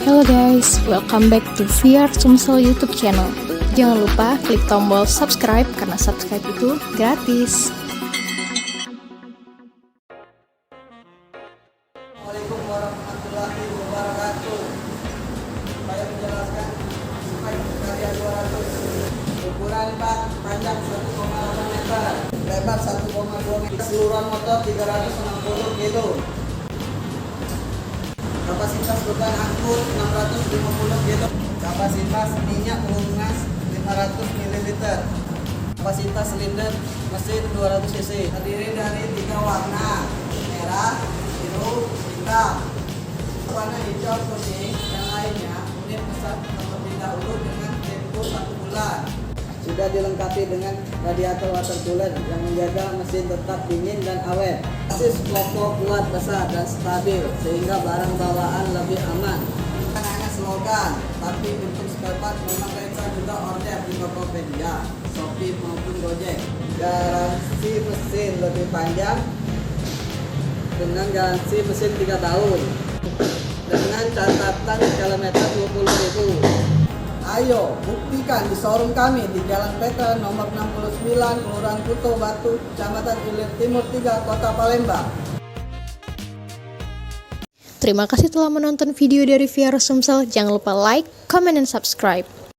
Hello guys, welcome back to VR Sumsel YouTube channel. Jangan lupa klik tombol subscribe karena subscribe itu gratis. Assalamualaikum warahmatullahi wabarakatuh. Saya menjelaskan supaya karya 200 ukuran bak panjang 1,8 meter, lebar 1,2 meter, keseluruhan motor 360 kg. Kapasitas beban angkut 650 kg. Kapasitas minyak unggas 500 ml. Kapasitas silinder mesin 200 cc. Terdiri dari 3 warna, merah, biru, hitam. Warna hijau, kuning, yang lainnya unit pesan terlebih dahulu dengan tempo 1 bulan. Sudah dilengkapi dengan radiator water cooler yang menjaga mesin tetap dingin dan awet. Basis pokok kuat, besar, dan stabil sehingga barang bawaan lebih aman. Bukan hanya slogan, tapi bentuk spare part memang Rensa juga order di Tokopedia, Shopee maupun Gojek. Garansi mesin lebih panjang dengan garansi mesin 3 tahun dengan catatan kilometer 20.000. Ayo buktikan di showroom kami di Jalan Petra nomor 69, Kelurahan Kuto Batu, Kecamatan Ilir Timur 3, Kota Palembang. Terima kasih telah menonton video dari VR Sumsel. Jangan lupa like, comment, dan subscribe.